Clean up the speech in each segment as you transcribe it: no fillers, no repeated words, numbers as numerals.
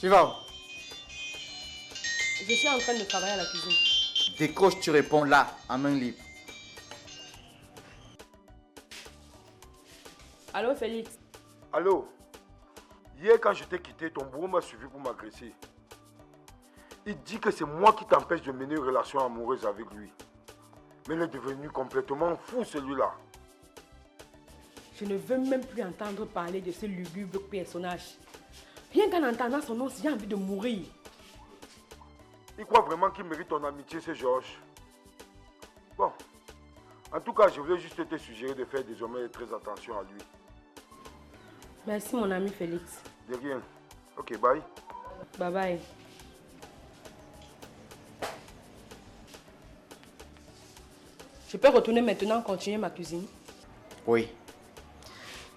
Tu vas où? Je suis en train de travailler à la cuisine. Décroche, tu réponds là, à main libre. Allô, Félix? Allô? Hier, quand je t'ai quitté, ton bourreau m'a suivi pour m'agresser. Il dit que c'est moi qui t'empêche de mener une relation amoureuse avec lui. Mais il est devenu complètement fou, celui-là. Je ne veux même plus entendre parler de ce lugubre personnage. Rien qu'en entendant son nom, j'ai envie de mourir. Il croit vraiment qu'il mérite ton amitié, ce Georges. Bon, en tout cas, je voulais juste te suggérer de faire désormais très attention à lui. Merci, mon ami Félix. De rien. Ok, bye. Bye bye. Je peux retourner maintenant continuer ma cuisine? Oui.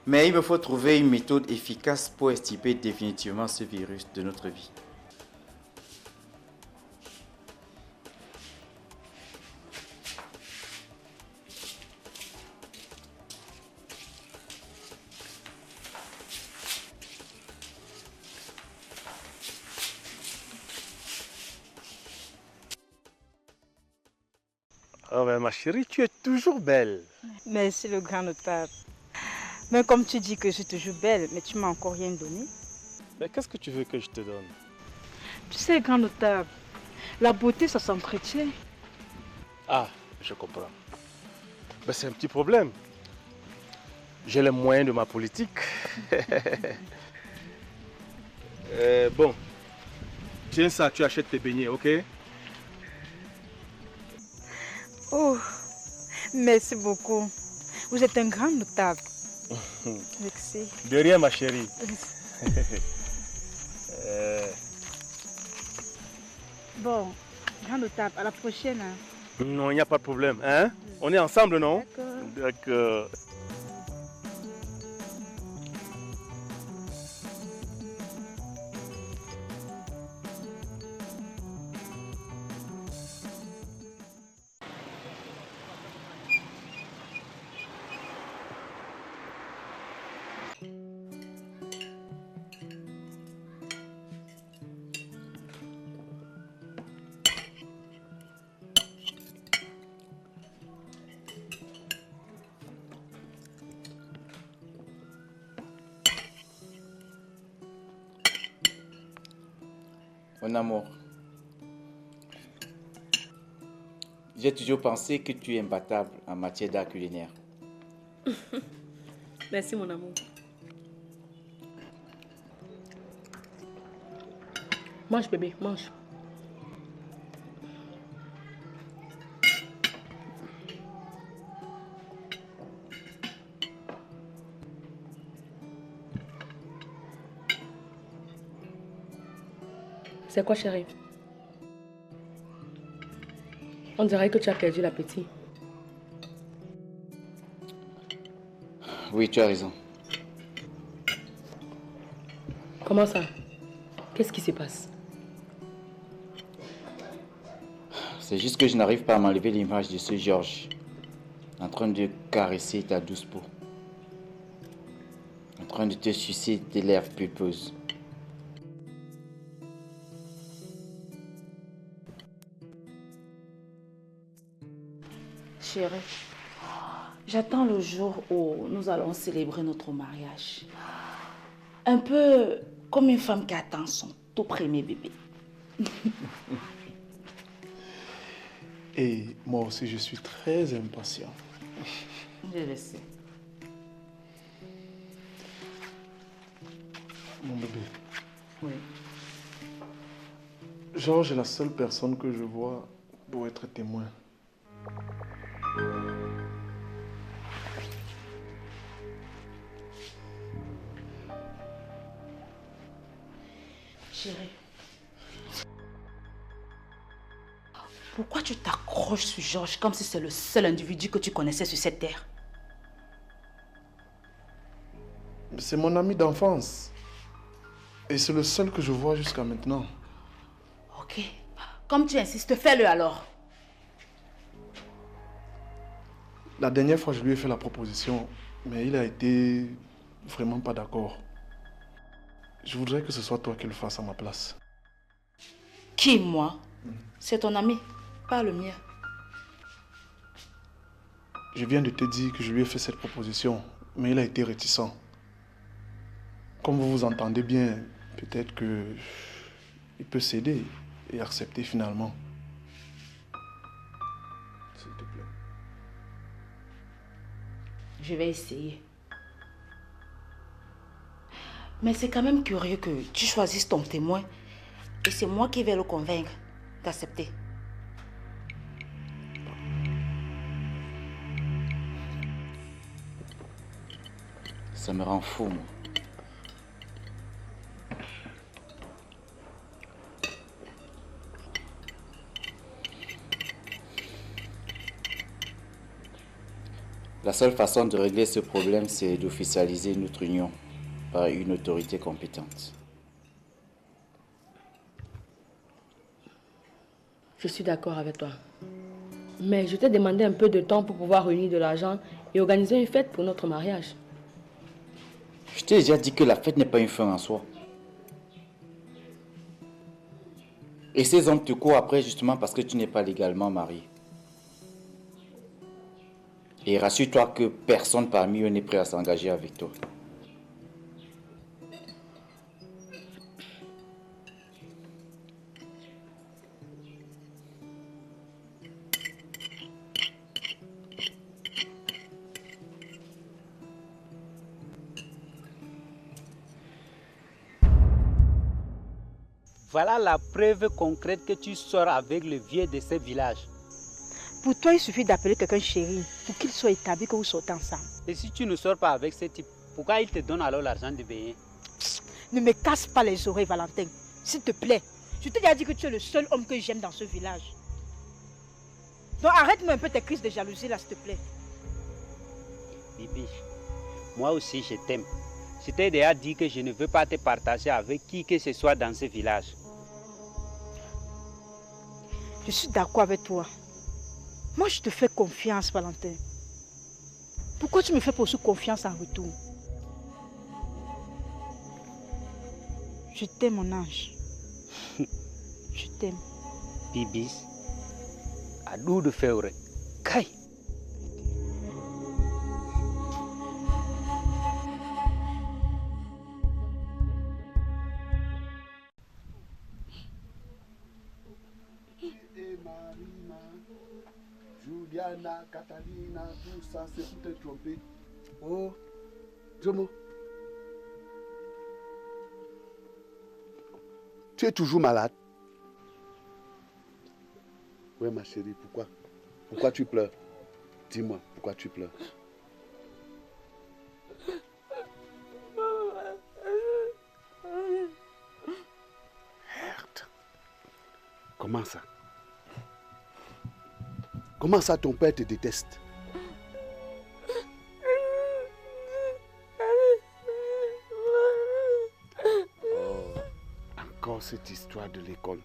Mais il me faut trouver une méthode efficace pour extirper définitivement ce virus de notre vie. Oh ben ma chérie, tu es toujours belle. Merci le grand notable. Mais comme tu dis que je suis toujours belle, mais tu m'as encore rien donné. Mais qu'est-ce que tu veux que je te donne? Tu sais, grand notable, la beauté, ça s'entretient. Ah, je comprends. Ben, c'est un petit problème. J'ai les moyens de ma politique. Bon, tiens ça, tu achètes tes beignets, ok? Oh, merci beaucoup. Vous êtes un grand notable. Merci. De rien, ma chérie. Bon, grand notable, à la prochaine. Hein. Non, il n'y a pas de problème, hein? On est ensemble, non? D'accord. D'accord. Mon amour, j'ai toujours pensé que tu es imbattable en matière d'art culinaire. Merci, mon amour. Mange, bébé, mange. C'est quoi, chérie? On dirait que tu as perdu l'appétit. Oui, tu as raison. Comment ça? Qu'est-ce qui se passe? C'est juste que je n'arrive pas à m'enlever l'image de ce Georges en train de caresser ta douce peau, en train de te sucer tes lèvres pulpeuses. Chérie, j'attends le jour où nous allons célébrer notre mariage. Un peu comme une femme qui attend son tout premier bébé. Et moi aussi, je suis très impatient. Je le sais. Mon bébé, Oui. Georges est la seule personne que je vois pour être témoin. Chérie, pourquoi tu t'accroches sur Georges comme si c'est le seul individu que tu connaissais sur cette terre? C'est mon ami d'enfance. Et c'est le seul que je vois jusqu'à maintenant. Ok. Comme tu insistes, fais-le alors. La dernière fois, je lui ai fait la proposition, mais il a été vraiment pas d'accord. Je voudrais que ce soit toi qui le fasses à ma place. Qui, moi? C'est ton ami, pas le mien. Je viens de te dire que je lui ai fait cette proposition, mais il a été réticent. Comme vous vous entendez bien, peut-être que il peut céder et accepter finalement. S'il te plaît. Je vais essayer. Mais c'est quand même curieux que tu choisisses ton témoin et c'est moi qui vais le convaincre d'accepter. Ça me rend fou, moi. La seule façon de régler ce problème, c'est d'officialiser notre union par une autorité compétente. Je suis d'accord avec toi. Mais je t'ai demandé un peu de temps pour pouvoir réunir de l'argent et organiser une fête pour notre mariage. Je t'ai déjà dit que la fête n'est pas une fin en soi. Et ces hommes te courent après justement parce que tu n'es pas légalement marié. Et rassure-toi que personne parmi eux n'est prêt à s'engager avec toi. Voilà la preuve concrète que tu sors avec le vieux de ce village. Pour toi, il suffit d'appeler quelqu'un chéri pour qu'il soit établi que vous sortez ensemble. Et si tu ne sors pas avec ce type, pourquoi il te donne alors l'argent de baigner? Ne me casse pas les oreilles, Valentin. S'il te plaît. Je t'ai déjà dit que tu es le seul homme que j'aime dans ce village. Donc arrête-moi un peu tes crises de jalousie là, s'il te plaît. Bibi, moi aussi je t'aime. Je t'ai déjà dit que je ne veux pas te partager avec qui que ce soit dans ce village. Je suis d'accord avec toi. Moi, je te fais confiance, Valentin. Pourquoi tu me fais pour confiance en retour? Je t'aime, mon ange. Je t'aime. Bibis, à nous de faire. Kai. Juliana, Catalina, tout ça, c'est pour te tromper. Oh, Jomo. Tu es toujours malade? Oui, ma chérie, pourquoi? Pourquoi tu pleures? Dis-moi, pourquoi tu pleures? Merde. Comment ça? Comment ça ton père te déteste? Oh, encore cette histoire de l'école.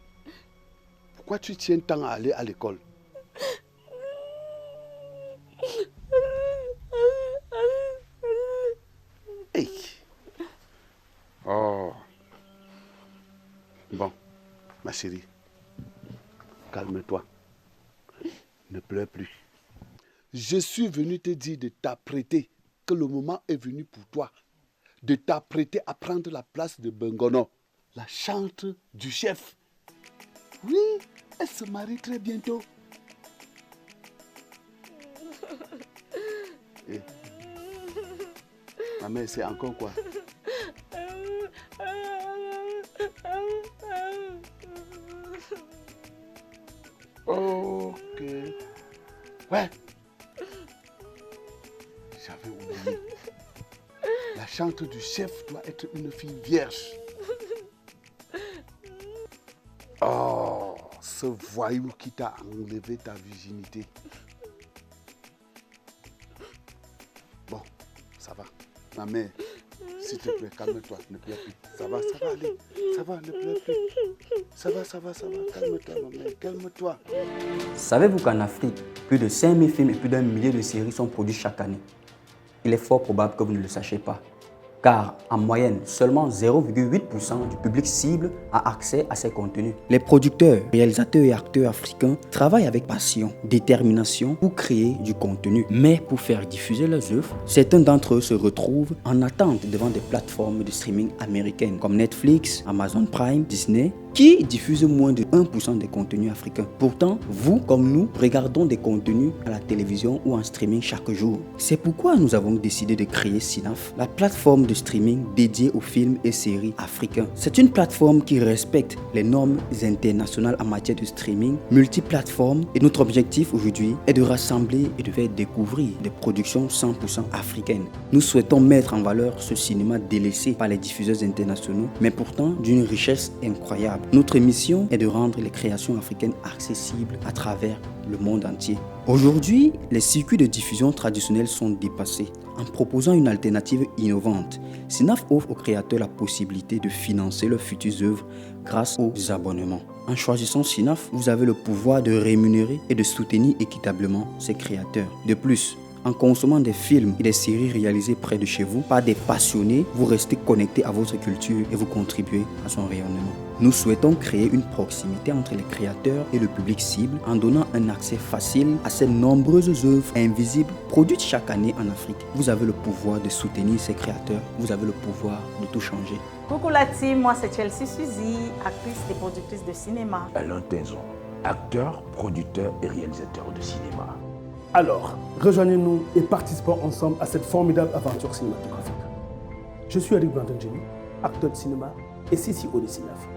Pourquoi tu tiens tant à aller à l'école? Hey. Oh. Bon, ma chérie, calme-toi. Ne pleure plus. Je suis venu te dire de t'apprêter, que le moment est venu pour toi, de t'apprêter à prendre la place de Bengono, la chante du chef. Oui, elle se marie très bientôt. Et, ma mère, c'est encore quoi? Ok. Ouais. J'avais oublié. La chante du chef doit être une fille vierge. Oh, ce voyou qui t'a enlevé ta virginité. Bon, ça va. Ma mère, s'il te plaît, calme-toi, ne pleure plus. Ça va aller. Ça va, ne pleure plus. Ça va. Calme-toi, ma mère, calme-toi. Savez-vous qu'en Afrique, plus de 5000 films et plus d'1 millier de séries sont produits chaque année? Il est fort probable que vous ne le sachiez pas. car en moyenne, seulement 0,8% du public cible a accès à ces contenus. Les producteurs, réalisateurs et acteurs africains travaillent avec passion, détermination pour créer du contenu. Mais pour faire diffuser leurs œuvres, certains d'entre eux se retrouvent en attente devant des plateformes de streaming américaines comme Netflix, Amazon Prime, Disney, qui diffusent moins de 1% des contenus africains. Pourtant, vous comme nous, regardons des contenus à la télévision ou en streaming chaque jour. C'est pourquoi nous avons décidé de créer Cinaf, la plateforme de streaming dédiée aux films et séries africains. C'est une plateforme qui respecte les normes internationales en matière de streaming, multiplateforme, et notre objectif aujourd'hui est de rassembler et de faire découvrir des productions 100% africaines. Nous souhaitons mettre en valeur ce cinéma délaissé par les diffuseurs internationaux, mais pourtant d'une richesse incroyable. Notre mission est de rendre les créations africaines accessibles à travers le monde entier. Aujourd'hui, les circuits de diffusion traditionnels sont dépassés. En proposant une alternative innovante, Cinaf offre aux créateurs la possibilité de financer leurs futures œuvres grâce aux abonnements. En choisissant Cinaf, vous avez le pouvoir de rémunérer et de soutenir équitablement ces créateurs. De plus, en consommant des films et des séries réalisées près de chez vous par des passionnés, vous restez connecté à votre culture et vous contribuez à son rayonnement. Nous souhaitons créer une proximité entre les créateurs et le public cible en donnant un accès facile à ces nombreuses œuvres invisibles produites chaque année en Afrique. Vous avez le pouvoir de soutenir ces créateurs, vous avez le pouvoir de tout changer. Coucou la team, moi c'est Chelsea Suzy, actrice et productrice de cinéma. Alain Tenzon, acteur, producteur et réalisateur de cinéma. Alors, rejoignez-nous et participons ensemble à cette formidable aventure cinématographique. Je suis Eric Brandon-Jenny, acteur de cinéma et CCO de Cinaf.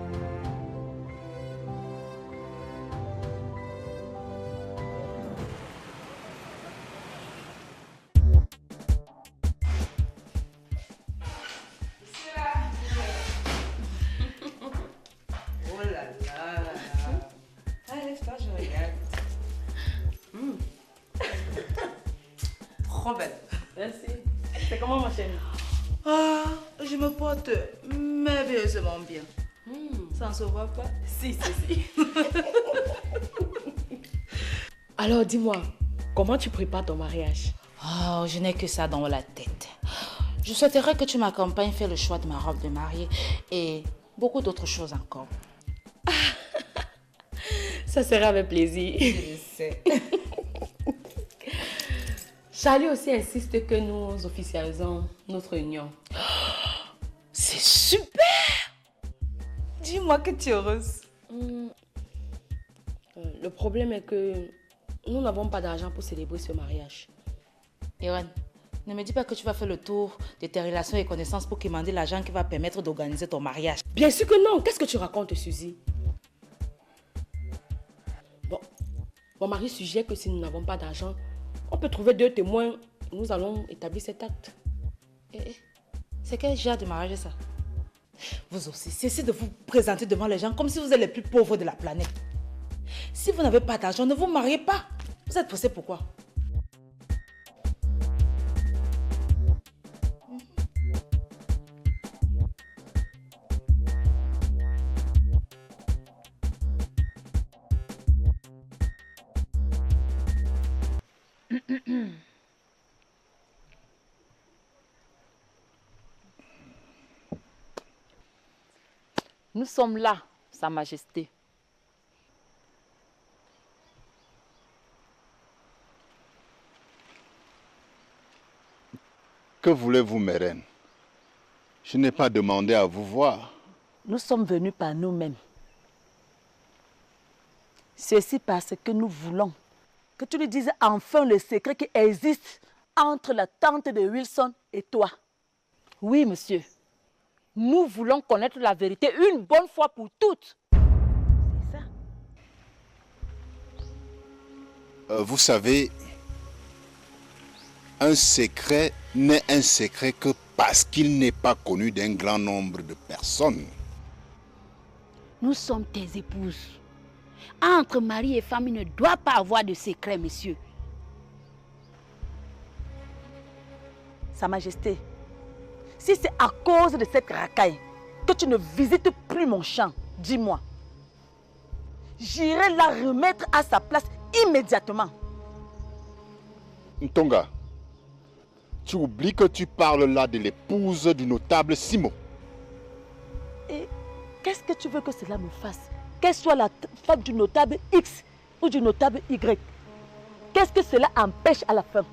Oh là là. Allez, lève-toi, je regarde. Trop belle. Merci. C'est comment ma chérie? Ah, je me porte merveilleusement bien. Ça ne se voit pas? Si. Alors dis-moi, comment tu prépares ton mariage? Oh, je n'ai que ça dans la tête. Je souhaiterais que tu m'accompagnes faire le choix de ma robe de mariée et beaucoup d'autres choses encore. Ça sera avec plaisir. Je sais. Charlie aussi insiste que nous officialisons notre union. C'est super! Dis-moi que tu es heureuse. Le problème est que nous n'avons pas d'argent pour célébrer ce mariage. Ewan, ne me dis pas que tu vas faire le tour de tes relations et connaissances pour commander l'argent qui va permettre d'organiser ton mariage. Bien sûr que non. Qu'est-ce que tu racontes, Suzy? Bon, mon mari suggère que si nous n'avons pas d'argent, on peut trouver 2 témoins et nous allons établir cet acte. C'est quel genre de mariage ça? Vous aussi, cessez de vous présenter devant les gens comme si vous êtes les plus pauvres de la planète. Si vous n'avez pas d'argent, ne vous mariez pas. Vous êtes pressés pourquoi? Nous sommes là, Sa Majesté. Que voulez-vous, mes reines? Je n'ai pas demandé à vous voir. Nous sommes venus par nous-mêmes. Ceci parce que nous voulons que tu lui dises enfin le secret qui existe entre la tante de Wilson et toi. Oui, monsieur. Nous voulons connaître la vérité une bonne fois pour toutes. C'est ça. Vous savez, un secret n'est un secret que parce qu'il n'est pas connu d'un grand nombre de personnes. Nous sommes tes épouses. Entre mari et femme, il ne doit pas avoir de secret, monsieur. Sa Majesté, si c'est à cause de cette racaille que tu ne visites plus mon champ, dis-moi. J'irai la remettre à sa place immédiatement. Ntonga, Tu oublies que tu parles là de l'épouse du notable Simo. Et qu'est-ce que tu veux que cela me fasse? Qu'elle soit la femme du notable X ou du notable Y. Qu'est-ce que cela empêche à la fin?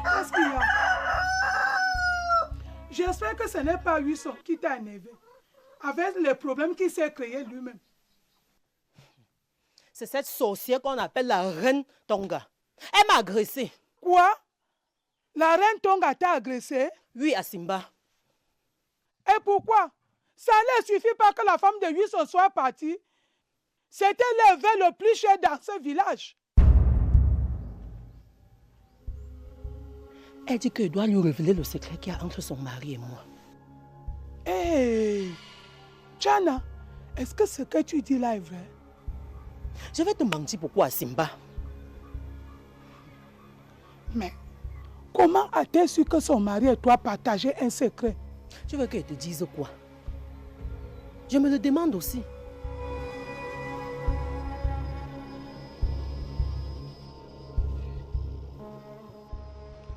Qu'est-ce qu'il y a? J'espère que ce n'est pas Wilson qui t'a énervé, avec les problèmes qu'il s'est créé lui-même. C'est cette sorcière qu'on appelle la reine Tonga. Elle m'a agressé. Quoi? La reine Tonga t'a agressé? Oui, à Simba. Et pourquoi? Ça ne suffit pas que la femme de Wilson soit partie. C'était l'événement le plus cher dans ce village. Elle dit qu'il doit lui révéler le secret qu'il y a entre son mari et moi. Hé, Chana, est-ce que ce que tu dis là est vrai? Je vais te mentir pourquoi, Simba. Mais comment a-t-elle su que son mari et toi partageaient un secret? Tu veux qu'elle te dise quoi? Je me le demande aussi.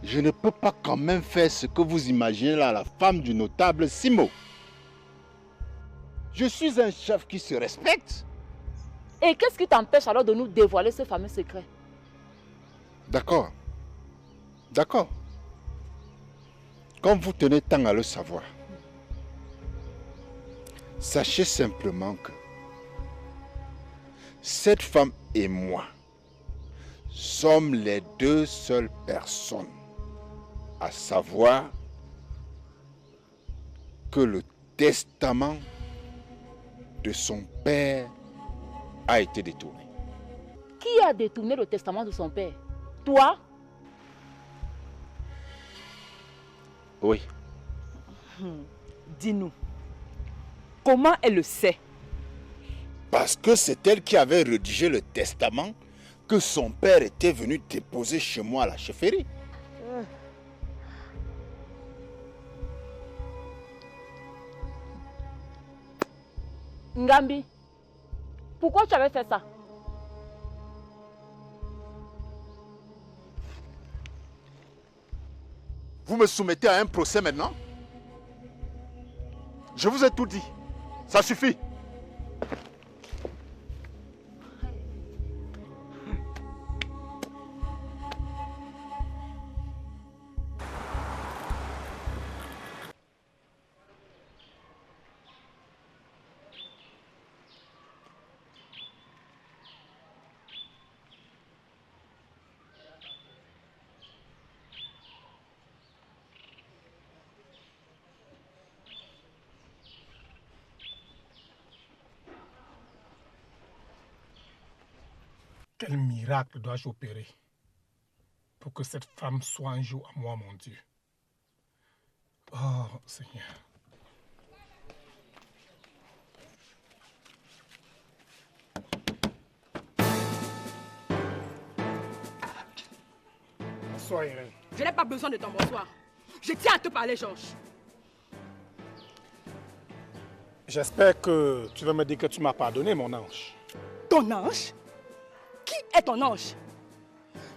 Je ne peux pas quand même faire ce que vous imaginez là, la femme du notable Simo. Je suis un chef qui se respecte. Et qu'est-ce qui t'empêche alors de nous dévoiler ce fameux secret? D'accord. D'accord. Comme vous tenez tant à le savoir, sachez simplement que cette femme et moi sommes les deux seules personnes à savoir que le testament de son père a été détourné. Qui a détourné le testament de son père? Toi? Oui. Dis-nous, comment elle le sait? Parce que c'est elle qui avait rédigé le testament que son père était venu déposer chez moi à la chefferie. Ngambi, pourquoi tu avais fait ça? Vous me soumettez à un procès maintenant? Je vous ai tout dit. Ça suffit. Quel miracle dois-je opérer pour que cette femme soit un jour à moi, mon Dieu? Oh, Seigneur. Bonsoir, Irène. Je n'ai pas besoin de ton bonsoir. Je tiens à te parler, Georges. J'espère que tu vas me dire que tu m'as pardonné, mon ange. Ton ange? Qui est ton ange?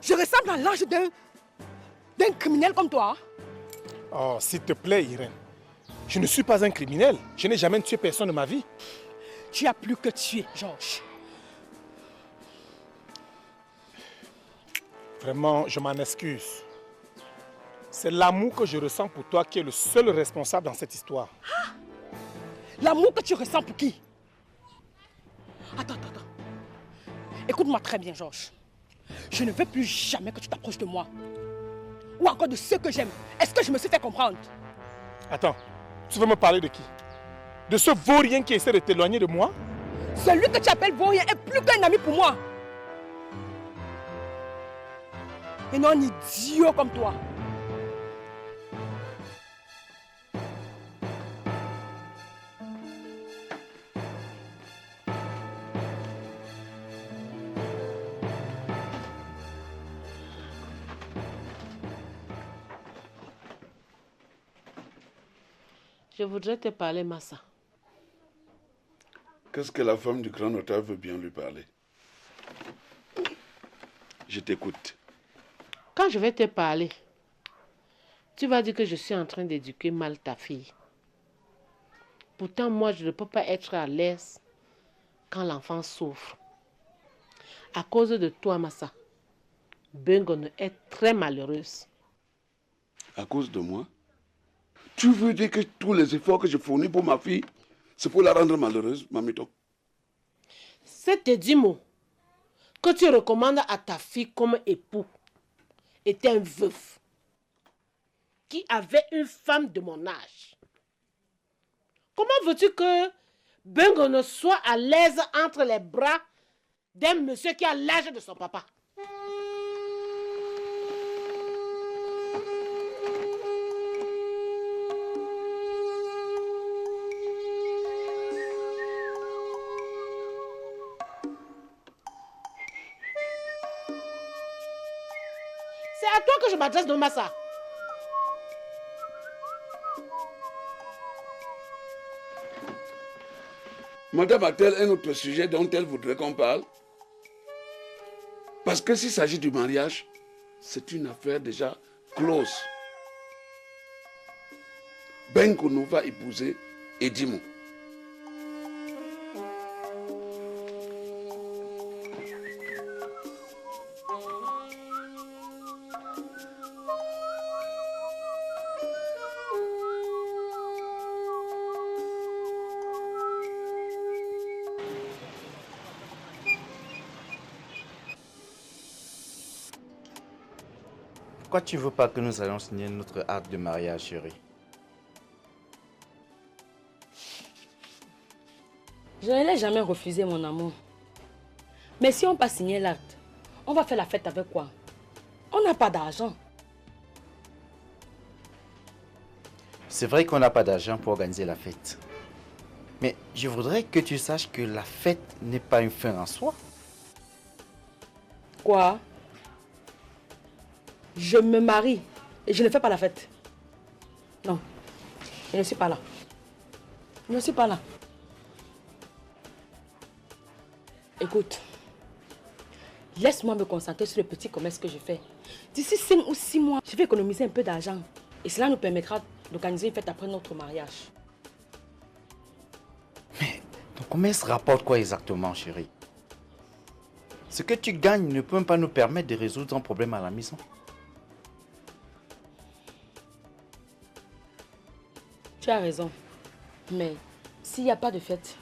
Je ressemble à l'ange d'un criminel comme toi. Oh, s'il te plaît, Irène. Je ne suis pas un criminel. Je n'ai jamais tué personne de ma vie. Tu as plus que tué, Georges. Vraiment, je m'en excuse. C'est l'amour que je ressens pour toi qui est le seul responsable dans cette histoire. Ah! L'amour que tu ressens pour qui? Attends. Écoute-moi très bien, Georges. Je ne veux plus jamais que tu t'approches de moi. Ou encore de ceux que j'aime. Est-ce que je me suis fait comprendre? Attends, tu veux me parler de qui? De ce vaurien qui essaie de t'éloigner de moi? Celui que tu appelles vaurien est plus qu'un ami pour moi. Et non un idiot comme toi. Je voudrais te parler, Massa. Qu'est-ce que la femme du grand notaire veut bien lui parler? Je t'écoute. Quand je vais te parler, tu vas dire que je suis en train d'éduquer mal ta fille. Pourtant, moi, je ne peux pas être à l'aise quand l'enfant souffre. À cause de toi, Massa, Bengono est très malheureuse. À cause de moi? Tu veux dire que tous les efforts que je fournis pour ma fille, c'est pour la rendre malheureuse, Mamito? Cet Edimo que tu recommandes à ta fille comme époux était un veuf qui avait une femme de mon âge. Comment veux-tu que Bengono soit à l'aise entre les bras d'un monsieur qui a l'âge de son papa? C'est à toi que je m'adresse, non, Massa. Madame a-t-elle un autre sujet dont elle voudrait qu'on parle? Parce que s'il s'agit du mariage, c'est une affaire déjà close. Bengono va épouser Edimo. Pourquoi tu veux pas que nous allions signer notre acte de mariage, chérie? Je ne l'ai jamais refusé, mon amour. Mais si on n'a pas signé l'acte, on va faire la fête avec quoi? On n'a pas d'argent. C'est vrai qu'on n'a pas d'argent pour organiser la fête. Mais je voudrais que tu saches que la fête n'est pas une fin en soi. Quoi? Je me marie et je ne fais pas la fête. Non, je ne suis pas là. Je ne suis pas là. Écoute, laisse-moi me concentrer sur le petit commerce que je fais. D'ici 5 ou 6 mois, je vais économiser un peu d'argent. Et cela nous permettra d'organiser une fête après notre mariage. Mais ton commerce rapporte quoi exactement, chérie? Ce que tu gagnes ne peut pas nous permettre de résoudre un problème à la maison. Tu as raison. Mais s'il n'y a pas de fête,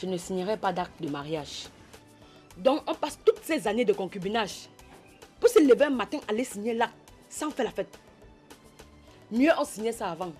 je ne signerai pas d'acte de mariage. Donc on passe toutes ces années de concubinage pour se lever un matin, aller signer l'acte sans faire la fête. Mieux on signait ça avant.